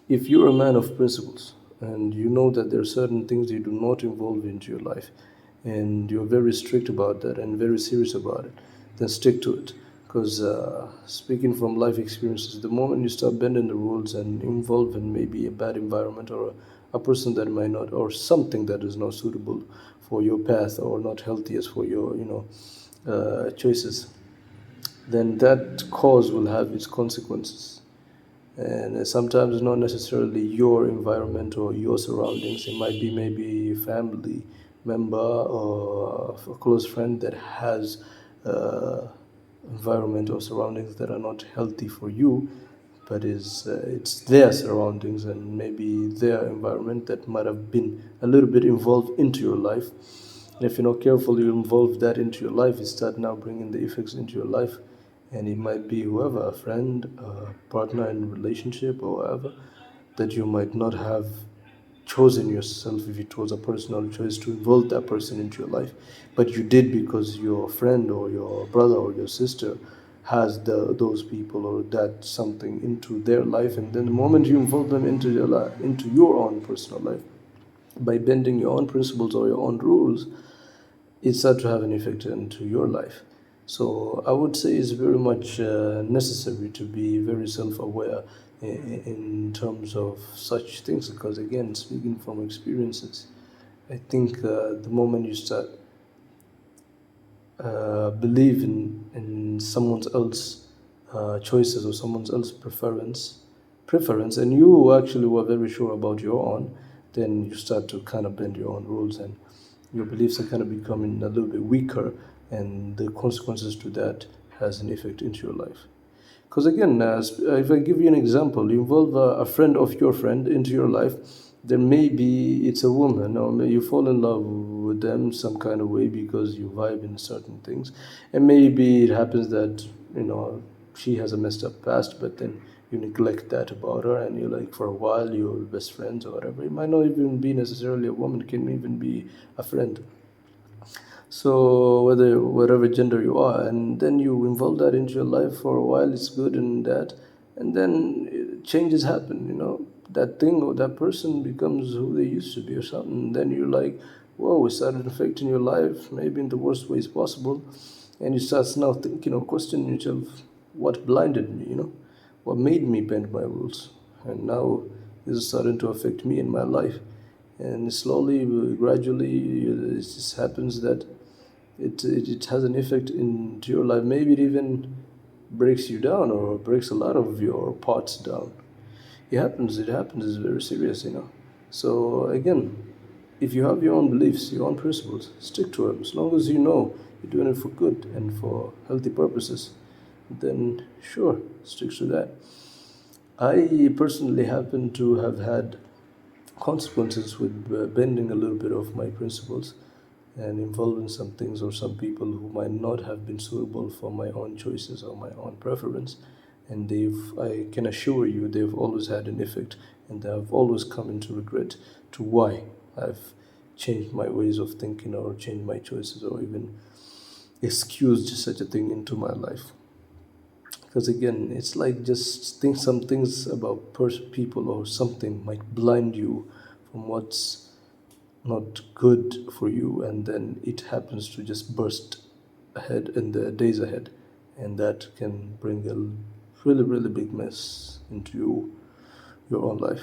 If you're a man of principles and you know that there are certain things you do not involve into your life, and you're very strict about that and very serious about it, then stick to it. Because speaking from life experiences, the moment you start bending the rules and involve in maybe a bad environment or a person that might not, or something that is not suitable for your path or not healthiest for your, choices, then that cause will have its consequences. And sometimes it's not necessarily your environment or your surroundings. It might be maybe a family member or a close friend that has uh, environment or surroundings that are not healthy for you, but it's their surroundings and maybe their environment that might have been a little bit involved into your life. And if you're not careful, you involve that into your life. You start now bringing the effects into your life, and it might be whoever, a friend, a partner in a relationship, or whatever, that you might not have chosen yourself if it was a personal choice to involve that person into your life, but you did because your friend or your brother or your sister has those people or that something into their life, and then the moment you involve them into your life, into your own personal life, by bending your own principles or your own rules, it starts to have an effect into your life. So I would say it's very much necessary to be very self-aware in terms of such things, because again, speaking from experiences, I think the moment you start believe in someone else choices or someone else preference, and you actually were very sure about your own, then you start to kind of bend your own rules, and your beliefs are kind of becoming a little bit weaker, and the consequences to that has an effect into your life. Because again, if I give you an example, you involve a friend of your friend into your life, then maybe it's a woman, or maybe you fall in love with them some kind of way because you vibe in certain things, and maybe it happens that she has a messed up past, but then you neglect that about her, and you're like for a while you're best friends or whatever. It might not even be necessarily a woman; it can even be a friend. So whether whatever gender you are, and then you involve that into your life for a while, it's good and that, and then changes happen. That thing or that person becomes who they used to be or something. And then you're like, whoa, it started affecting your life, maybe in the worst ways possible, and you start now thinking or questioning yourself, what blinded me? What made me bend my rules, and now this is starting to affect me in my life. And slowly, gradually, it just happens that it has an effect into your life. Maybe it even breaks you down or breaks a lot of your parts down. It happens, it's very serious. So again, if you have your own beliefs, your own principles, stick to them. As long as you know you're doing it for good and for healthy purposes, then sure, stick to that. I personally happen to have had consequences with bending a little bit of my principles and involving some things or some people who might not have been suitable for my own choices or my own preference. And I can assure you, they've always had an effect, and I've always come into regret to why I've changed my ways of thinking or changed my choices or even excused such a thing into my life. Because again, it's like just think some things about people or something might blind you from what's not good for you, and then it happens to just burst ahead in the days ahead, and that can bring a really, really big mess into your own life.